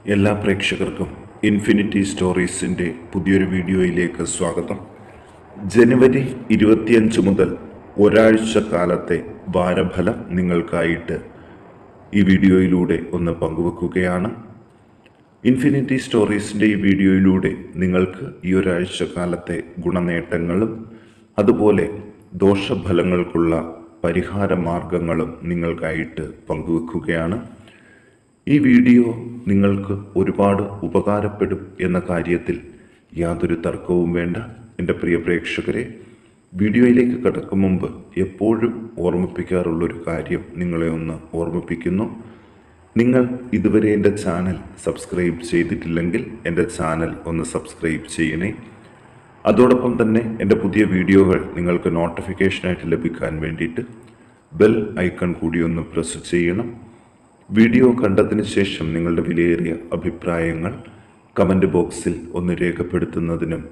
എല്ലാ പ്രേക്ഷകർക്കും ഇൻഫിനിറ്റി സ്റ്റോറീസിൻ്റെ പുതിയൊരു വീഡിയോയിലേക്ക് സ്വാഗതം. ജനുവരി 25 മുതൽ ഒരാഴ്ച കാലത്തെ വാരഫലം നിങ്ങൾക്കായിട്ട് ഈ വീഡിയോയിലൂടെ ഒന്ന് പങ്കുവെക്കുകയാണ്. ഇൻഫിനിറ്റി സ്റ്റോറീസിൻ്റെ ഈ വീഡിയോയിലൂടെ നിങ്ങൾക്ക് ഈ ഒരാഴ്ച കാലത്തെ ഗുണനേട്ടങ്ങളും അതുപോലെ ദോഷഫലങ്ങൾക്കുള്ള പരിഹാര മാർഗങ്ങളും നിങ്ങൾക്കായിട്ട് പങ്കുവെക്കുകയാണ്. ഈ വീഡിയോ നിങ്ങൾക്ക് ഒരുപാട് ഉപകാരപ്പെടും എന്ന കാര്യത്തിൽ യാതൊരു തർക്കവും വേണ്ട. എൻ്റെ പ്രിയ പ്രേക്ഷകരെ, വീഡിയോയിലേക്ക് കടക്കും മുമ്പ് എപ്പോഴും ഓർമ്മിപ്പിക്കാറുള്ളൊരു കാര്യം നിങ്ങളെ ഒന്ന് ഓർമ്മിപ്പിക്കുന്നു. നിങ്ങൾ ഇതുവരെ എൻ്റെ ചാനൽ സബ്സ്ക്രൈബ് ചെയ്തിട്ടില്ലെങ്കിൽ എൻ്റെ ചാനൽ ഒന്ന് സബ്സ്ക്രൈബ് ചെയ്യണേ. അതോടൊപ്പം തന്നെ എൻ്റെ പുതിയ വീഡിയോകൾ നിങ്ങൾക്ക് നോട്ടിഫിക്കേഷനായിട്ട് ലഭിക്കാൻ വേണ്ടിയിട്ട് ബെൽ ഐക്കൺ കൂടി ഒന്ന് പ്രസ് ചെയ്യണം. വീഡിയോ കണ്ടതിന് ശേഷം നിങ്ങളുടെ വിലയേറിയ അഭിപ്രായങ്ങൾ കമൻറ്റ് ബോക്സിൽ ഒന്ന് രേഖപ്പെടുത്തുന്നതിനും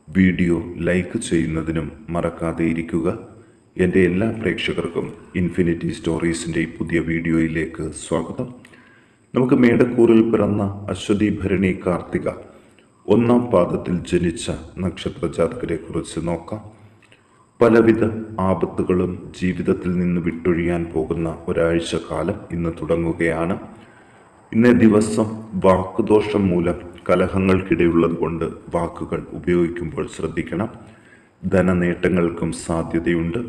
വീഡിയോ ലൈക്ക് ചെയ്യുന്നതിനും മറക്കാതെ ഇരിക്കുക. എൻ്റെ എല്ലാ പ്രേക്ഷകർക്കും ഇൻഫിനിറ്റി സ്റ്റോറീസിൻ്റെ ഈ പുതിയ വീഡിയോയിലേക്ക് സ്വാഗതം. നമുക്ക് മേടക്കൂറിൽ പിറന്ന അശ്വതി ഭരണി കാർത്തിക ഒന്നാം പാദത്തിൽ ജനിച്ച നക്ഷത്ര ജാതകരെ കുറിച്ച് നോക്കാം. പലവിധ ആപത്തുകളും ജീവിതത്തിൽ നിന്ന് വിട്ടൊഴിയാൻ പോകുന്ന ഒരാഴ്ച കാലം ഇന്ന് തുടങ്ങുകയാണ്. ഇന്നേ ദിവസം വാക്കുദോഷം മൂലം കലഹങ്ങൾക്കിടയുള്ളത് കൊണ്ട് വാക്കുകൾ ഉപയോഗിക്കുമ്പോൾ ശ്രദ്ധിക്കണം. ധനനേട്ടങ്ങൾക്കും സാധ്യതയുണ്ട്.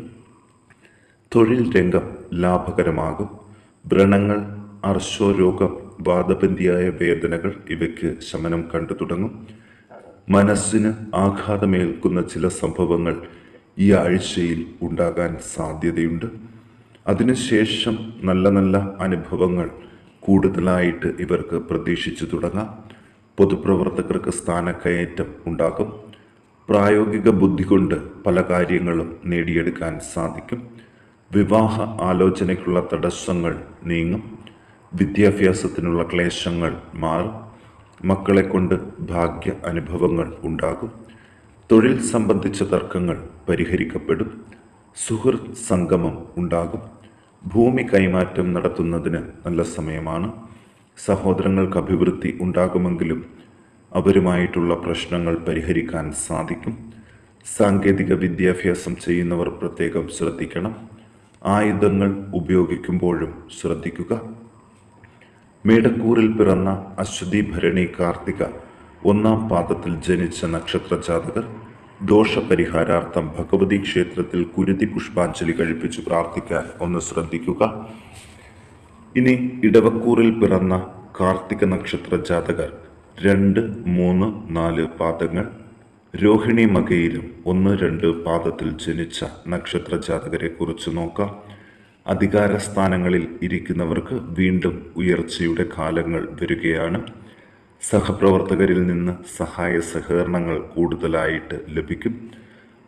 തൊഴിൽ രംഗം ലാഭകരമാകും. വ്രണങ്ങൾ, അർശോരോഗം, വാദബന്ധിയായ വേദനകൾ ഇവയ്ക്ക് ശമനം കണ്ടു തുടങ്ങും. മനസ്സിന് ആഘാതമേൽക്കുന്ന ചില സംഭവങ്ങൾ ഈ ആഴ്ചയിൽ ഉണ്ടാകാൻ സാധ്യതയുണ്ട്. അതിനുശേഷം നല്ല നല്ല അനുഭവങ്ങൾ കൂടുതലായിട്ട് ഇവർക്ക് പ്രതീക്ഷിച്ചു തുടങ്ങാം. പൊതുപ്രവർത്തകർക്ക് സ്ഥാനക്കയറ്റം ഉണ്ടാകും. പ്രായോഗിക ബുദ്ധി കൊണ്ട് പല കാര്യങ്ങളും നേടിയെടുക്കാൻ സാധിക്കും. വിവാഹ ആലോചനയ്ക്കുള്ള തടസ്സങ്ങൾ നീങ്ങും. വിദ്യാഭ്യാസത്തിനുള്ള ക്ലേശങ്ങൾ മാറും. മക്കളെ കൊണ്ട് ഭാഗ്യ അനുഭവങ്ങൾ ഉണ്ടാകും. തൊഴിൽ സംബന്ധിച്ച തർക്കങ്ങൾ പരിഹരിക്കപ്പെടും. സുഹൃത്ത് സംഗമം ഉണ്ടാകും. ഭൂമി കൈമാറ്റം നടത്തുന്നതിന് നല്ല സമയമാണ്. സഹോദരങ്ങൾക്ക് അഭിവൃദ്ധി ഉണ്ടാകുമെങ്കിലും അവരുമായിട്ടുള്ള പ്രശ്നങ്ങൾ പരിഹരിക്കാൻ സാധിക്കും. സാങ്കേതിക വിദ്യാഭ്യാസം ചെയ്യുന്നവർ പ്രത്യേകം ശ്രദ്ധിക്കണം. ആയുധങ്ങൾ ഉപയോഗിക്കുമ്പോഴും ശ്രദ്ധിക്കുക. മേടക്കൂറിൽ പിറന്ന അശ്വതി ഭരണി കാർത്തിക ഒന്നാം പാദത്തിൽ ജനിച്ച നക്ഷത്ര ജാതകർ ദോഷപരിഹാരാർത്ഥം ഭഗവതി ക്ഷേത്രത്തിൽ കുരുതി പുഷ്പാഞ്ജലി കഴിപ്പിച്ച് പ്രാർത്ഥിക്കാൻ ഒന്ന് ശ്രദ്ധിക്കുക. ഇനി ഇടവക്കൂറിൽ പിറന്ന കാർത്തിക നക്ഷത്ര ജാതകർ 2, 3, 4 പാദങ്ങൾ, രോഹിണി മകയിലും 1, 2 പാദത്തിൽ ജനിച്ച നക്ഷത്ര ജാതകരെ കുറിച്ച് നോക്കാം. അധികാരസ്ഥാനങ്ങളിൽ ഇരിക്കുന്നവർക്ക് വീണ്ടും ഉയർച്ചയുടെ കാലങ്ങൾ വരികയാണ്. സഹപ്രവർത്തകരിൽ നിന്ന് സഹായ സഹകരണങ്ങൾ കൂടുതലായിട്ട് ലഭിക്കും.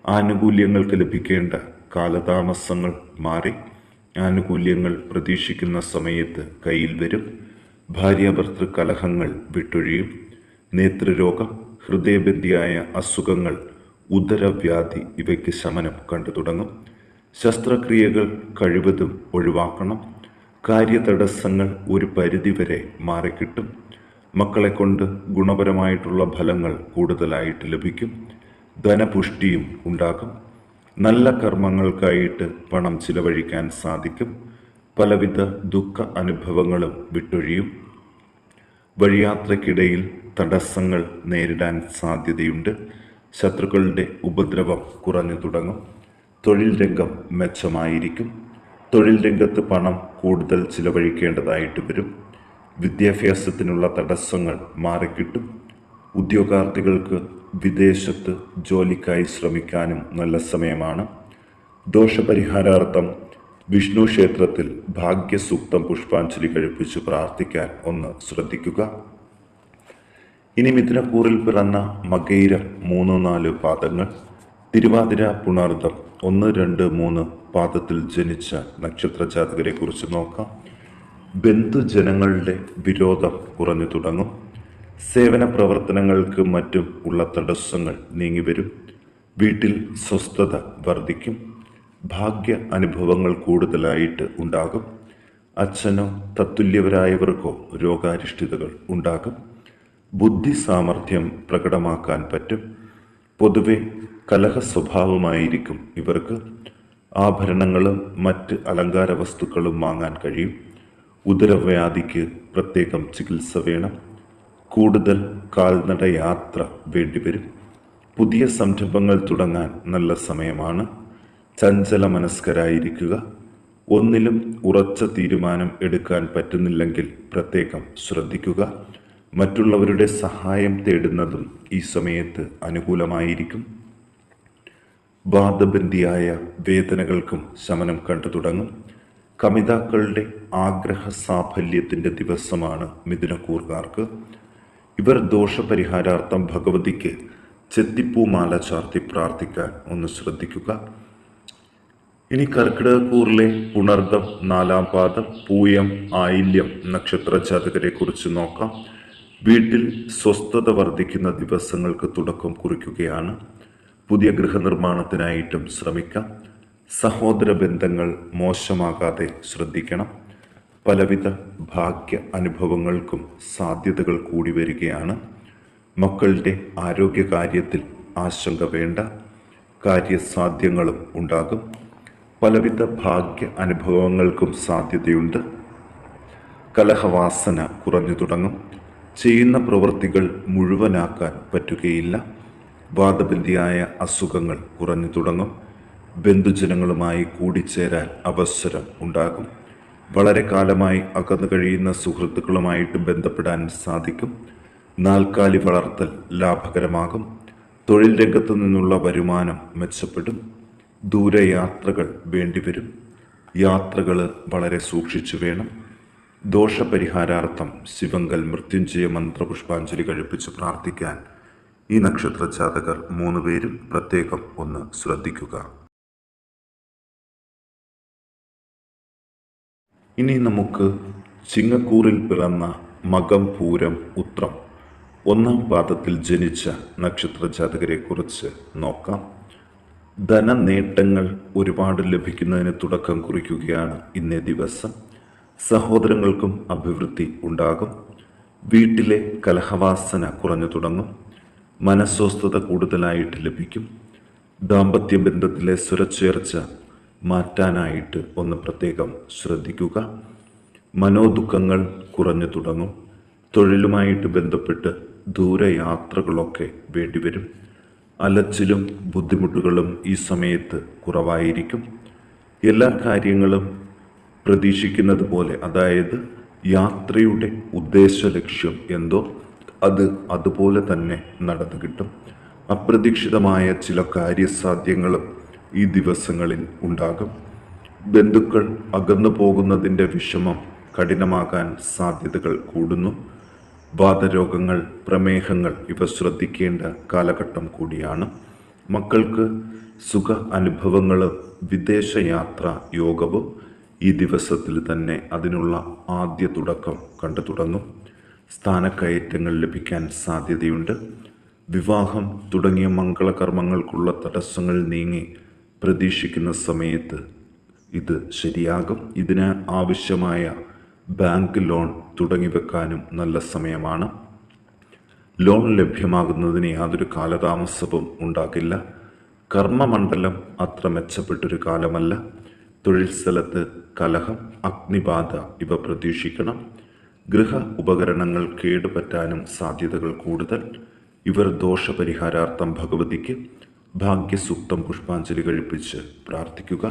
ആനുകൂല്യങ്ങൾക്ക് ലഭിക്കേണ്ട കാലതാമസങ്ങൾ മാറി ആനുകൂല്യങ്ങൾ പ്രതീക്ഷിക്കുന്ന സമയത്ത് കയ്യിൽ വരും. ഭാര്യാഭർത്തൃ കലഹങ്ങൾ വിട്ടൊഴിയും. നേതൃരോഗം, ഹൃദയബന്ധിയായ അസുഖങ്ങൾ, ഉദരവ്യാധി ഇവയ്ക്ക് ശമനം കണ്ടു തുടങ്ങും. ശസ്ത്രക്രിയകൾ കഴിവതും ഒഴിവാക്കണം. കാര്യതടസ്സങ്ങൾ ഒരു പരിധിവരെ മാറിക്കിട്ടും. മക്കളെ കൊണ്ട് ഗുണപരമായിട്ടുള്ള ഫലങ്ങൾ കൂടുതലായിട്ട് ലഭിക്കും. ധനപുഷ്ടിയും ഉണ്ടാകും. നല്ല കർമ്മങ്ങൾക്കായിട്ട് പണം ചിലവഴിക്കാൻ സാധിക്കും. പലവിധ ദുഃഖ അനുഭവങ്ങളും വിട്ടൊഴിയും. വഴിയാത്രയ്ക്കിടയിൽ തടസ്സങ്ങൾ നേരിടാൻ സാധ്യതയുണ്ട്. ശത്രുക്കളുടെ ഉപദ്രവം കുറഞ്ഞു തുടങ്ങും. തൊഴിൽ രംഗം മെച്ചമായിരിക്കും. തൊഴിൽ രംഗത്ത് പണം കൂടുതൽ ചിലവഴിക്കേണ്ടതായിട്ട് വരും. വിദ്യാഭ്യാസത്തിനുള്ള തടസ്സങ്ങൾ മാറിക്കിട്ടും. ഉദ്യോഗാർത്ഥികൾക്ക് വിദേശത്ത് ജോലിക്കായി ശ്രമിക്കാനും നല്ല സമയമാണ്. ദോഷപരിഹാരാർത്ഥം വിഷ്ണു ക്ഷേത്രത്തിൽ ഭാഗ്യസൂക്തം പുഷ്പാഞ്ജലി കഴിപ്പിച്ച് പ്രാർത്ഥിക്കാൻ ഒന്ന് ശ്രദ്ധിക്കുക. ഇനി മിഥുനക്കൂറിൽ പിറന്ന മകയിരം 3, 4 പാദങ്ങൾ, തിരുവാതിര പുണർദം 1, 2, 3 പാദത്തിൽ ജനിച്ച നക്ഷത്ര ജാതകരെ കുറിച്ച് നോക്കാം. ബന്ധുജനങ്ങളുടെ വിരോധം കുറഞ്ഞു തുടങ്ങും. സേവന പ്രവർത്തനങ്ങൾക്ക് മറ്റും ഉള്ള തടസ്സങ്ങൾ നീങ്ങിവരും. വീട്ടിൽ സ്വസ്ഥത വർദ്ധിക്കും. ഭാഗ്യ അനുഭവങ്ങൾ കൂടുതലായിട്ട് ഉണ്ടാകും. അച്ഛനോ തത്തുല്യവരായവർക്കോ രോഗാരിഷ്ഠിതകൾ ഉണ്ടാകും. ബുദ്ധി സാമർഥ്യം പ്രകടമാക്കാൻ പറ്റും. പൊതുവെ കലഹ സ്വഭാവമായിരിക്കും ഇവർക്ക്. ആഭരണങ്ങളും മറ്റ് അലങ്കാര വസ്തുക്കളും വാങ്ങാൻ കഴിയും. ഉദരവ്യാധിക്ക് പ്രത്യേകം ചികിത്സ വേണം. കൂടുതൽ കാൽനട യാത്ര വേണ്ടിവരും. പുതിയ സംരംഭങ്ങൾ തുടങ്ങാൻ നല്ല സമയമാണ്. ചഞ്ചല മനസ്കരായിരിക്കുക. ഒന്നിലും ഉറച്ച തീരുമാനം എടുക്കാൻ പറ്റുന്നില്ലെങ്കിൽ പ്രത്യേകം ശ്രദ്ധിക്കുക. മറ്റുള്ളവരുടെ സഹായം തേടുന്നതും ഈ സമയത്ത് അനുകൂലമായിരിക്കും. വാദബന്ധിയായ വേദനകൾക്കും ശമനം കണ്ടു തുടങ്ങും. കമിതാക്കളുടെ ആഗ്രഹ സാഫല്യത്തിൻ്റെ ദിവസമാണ് മിഥുനക്കൂറുകാർക്ക്. ഇവർ ദോഷപരിഹാരാർത്ഥം ഭഗവതിക്ക് ചെത്തിപ്പൂമാല ചാർത്തി പ്രാർത്ഥിക്കാൻ ഒന്ന് ശ്രദ്ധിക്കുക. ഇനി കർക്കിടകക്കൂറിലെ പുണർദം, 4-ാം പാദം, പൂയം, ആയില്യം നക്ഷത്ര ജാതകരെ കുറിച്ച് നോക്കാം. വീട്ടിൽ സ്വസ്ഥത വർദ്ധിക്കുന്ന ദിവസങ്ങൾക്ക് തുടക്കം കുറിക്കുകയാണ്. പുതിയ ഗൃഹനിർമ്മാണത്തിനായിട്ടും ശ്രമിക്കാം. സഹോദര ബന്ധങ്ങൾ മോശമാകാതെ ശ്രദ്ധിക്കണം. പലവിധ ഭാഗ്യ അനുഭവങ്ങൾക്കും സാധ്യതകൾ കൂടി വരികയാണ്. മക്കളുടെ ആരോഗ്യകാര്യത്തിൽ ആശങ്ക വേണ്ട. കാര്യസാധ്യങ്ങളും ഉണ്ടാകും. പലവിധ ഭാഗ്യ അനുഭവങ്ങൾക്കും സാധ്യതയുണ്ട്. കലഹവാസന കുറഞ്ഞു തുടങ്ങും. ചെയ്യുന്ന പ്രവൃത്തികൾ മുഴുവനാക്കാൻ പറ്റുകയില്ല. വാദബന്ധിയായ അസുഖങ്ങൾ കുറഞ്ഞു തുടങ്ങും. ബന്ധുജനങ്ങളുമായി കൂടിച്ചേരാൻ അവസരം ഉണ്ടാകും. വളരെ കാലമായി അകന്നു കഴിയുന്ന സുഹൃത്തുക്കളുമായിട്ട് ബന്ധപ്പെടാൻ സാധിക്കും. നാൽക്കാലി വളർത്തൽ ലാഭകരമാകും. തൊഴിൽ രംഗത്തു നിന്നുള്ള വരുമാനം മെച്ചപ്പെടും. ദൂരയാത്രകൾ വേണ്ടിവരും. യാത്രകൾ വളരെ സൂക്ഷിച്ചു വേണം. ദോഷപരിഹാരാർത്ഥം ശിവങ്കൽ മൃത്യുഞ്ജയ മന്ത്രപുഷ്പാഞ്ജലി കഴിപ്പിച്ച് പ്രാർത്ഥിക്കാൻ ഈ നക്ഷത്ര ജാതകർ 3 പേരും പ്രത്യേകം ഒന്ന് ശ്രദ്ധിക്കുക. ഇനി നമുക്ക് ചിങ്ങക്കൂറിൽ പിറന്ന മകം, പൂരം, ഉത്രം 1-ാം പാദത്തിൽ ജനിച്ച നക്ഷത്ര ജാതകരെ കുറിച്ച് നോക്കാം. ധനനേട്ടങ്ങൾ ഒരുപാട് ലഭിക്കുന്നതിന് തുടക്കം കുറിക്കുകയാണ് ഇന്നേ ദിവസം. സഹോദരങ്ങൾക്കും അഭിവൃദ്ധി ഉണ്ടാകും. വീട്ടിലെ കലഹവാസന കുറഞ്ഞു തുടങ്ങും. മനസ്വസ്ഥത കൂടുതലായിട്ട് ലഭിക്കും. ദാമ്പത്യ ബന്ധത്തിലെ സ്വരച്ചേർച്ച മാറ്റാനായിട്ട് ഒന്ന് പ്രത്യേകം ശ്രദ്ധിക്കുക. മനോദുഃഖങ്ങൾ കുറഞ്ഞു തുടങ്ങും. തൊഴിലുമായിട്ട് ബന്ധപ്പെട്ട് ദൂരയാത്രകളൊക്കെ വേണ്ടിവരും. അലച്ചിലും ബുദ്ധിമുട്ടുകളും ഈ സമയത്ത് കുറവായിരിക്കും. എല്ലാ കാര്യങ്ങളും പ്രതീക്ഷിക്കുന്നത് പോലെ, അതായത് യാത്രയുടെ ഉദ്ദേശ ലക്ഷ്യം എന്തോ അത് അതുപോലെ തന്നെ നടന്നു കിട്ടും. അപ്രതീക്ഷിതമായ ചില കാര്യസാധ്യങ്ങളും ഈ ദിവസങ്ങളിൽ ഉണ്ടാകും. ബന്ധുക്കൾ അകന്നു പോകുന്നതിൻ്റെ വിഷമം കഠിനമാകാൻ സാധ്യതകൾ കൂടുന്നു. വാതരോഗങ്ങൾ, പ്രമേഹങ്ങൾ ഇവ ശ്രദ്ധിക്കേണ്ട കാലഘട്ടം കൂടിയാണ്. മക്കൾക്ക് സുഖ അനുഭവങ്ങളും വിദേശയാത്ര യോഗവും ഈ ദിവസത്തിൽ തന്നെ അതിനുള്ള ആദ്യ തുടക്കം കണ്ടു തുടങ്ങും. സ്ഥാനക്കയറ്റങ്ങൾ ലഭിക്കാൻ സാധ്യതയുണ്ട്. വിവാഹം തുടങ്ങിയ മംഗളകർമ്മങ്ങൾക്കുള്ള തടസ്സങ്ങൾ നീങ്ങി പ്രതീക്ഷിക്കുന്ന സമയത്ത് ഇത് ശരിയാകും. ഇതിന് ആവശ്യമായ ബാങ്ക് ലോൺ തുടങ്ങി വെക്കാനും നല്ല സമയമാണ്. ലോൺ ലഭ്യമാകുന്നതിന് യാതൊരു കാലതാമസവും ഉണ്ടാകില്ല. കർമ്മമണ്ഡലം അത്ര മെച്ചപ്പെട്ടൊരു കാലമല്ല. തൊഴിൽ സ്ഥലത്ത് കലഹം, അഗ്നിബാധ ഇവ പ്രതീക്ഷിക്കണം. ഗൃഹ ഉപകരണങ്ങൾ കേടുപറ്റാനും സാധ്യതകൾ കൂടുതൽ. ഇവർ ദോഷപരിഹാരാർത്ഥം ഭഗവതിക്ക് ഭാഗ്യസൂക്തം പുഷ്പാഞ്ജലി കഴിപ്പിച്ച് പ്രാർത്ഥിക്കുക.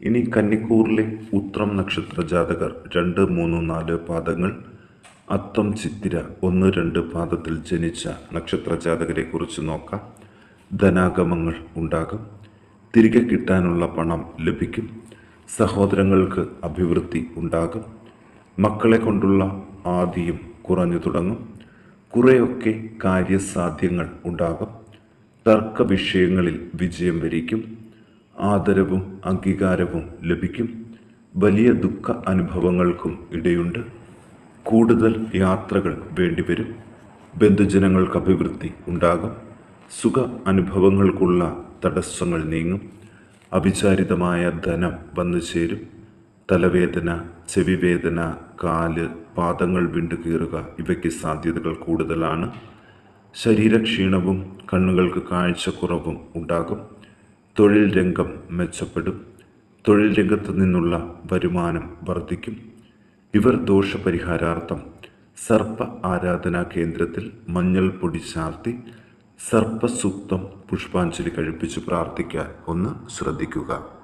ഇനി കന്നിക്കൂറിലെ ഉത്രം നക്ഷത്ര ജാതകർ 2, 3, 4 പാദങ്ങൾ, അത്തം, ചിത്തിര 1, 2 പാദത്തിൽ ജനിച്ച നക്ഷത്ര ജാതകരെ കുറിച്ച് നോക്കാം. ധനാഗമങ്ങൾ ഉണ്ടാകും. തിരികെ കിട്ടാനുള്ള പണം ലഭിക്കും. സഹോദരങ്ങൾക്ക് അഭിവൃദ്ധി ഉണ്ടാകും. മക്കളെ കൊണ്ടുള്ള ആദിയും കുറഞ്ഞു തുടങ്ങും. കുറേയൊക്കെ കാര്യസാധ്യങ്ങൾ ഉണ്ടാകും. തർക്ക വിഷയങ്ങളിൽ വിജയം വരിക്കും. ആദരവും അംഗീകാരവും ലഭിക്കും. വലിയ ദുഃഖ അനുഭവങ്ങൾക്കും ഇടയുണ്ട്. കൂടുതൽ യാത്രകൾ വേണ്ടിവരും. ബന്ധുജനങ്ങൾക്ക് അഭിവൃദ്ധി ഉണ്ടാകും. സുഖ അനുഭവങ്ങൾക്കുള്ള തടസ്സങ്ങൾ നീങ്ങും. അവിചാരിതമായ ധനം വന്നു ചേരും. തലവേദന, ചെവിവേദന, കാല്, പാദങ്ങൾ വിണ്ടുകീറുക ഇവയ്ക്ക് സാധ്യതകൾ കൂടുതലാണ്. ശരീരക്ഷീണവും കണ്ണുകൾക്ക് കാഴ്ചക്കുറവും ഉണ്ടാകും. തൊഴിൽ രംഗം മെച്ചപ്പെടും. തൊഴിൽ രംഗത്തു നിന്നുള്ള വരുമാനം വർദ്ധിക്കും. ഇവർ ദോഷപരിഹാരാർത്ഥം സർപ്പ ആരാധനാ കേന്ദ്രത്തിൽ മഞ്ഞൾ പൊടി ചാർത്തി സർപ്പസൂക്തം പുഷ്പാഞ്ജലി കഴിപ്പിച്ച് പ്രാർത്ഥിക്കാൻ ഒന്ന് ശ്രദ്ധിക്കുക.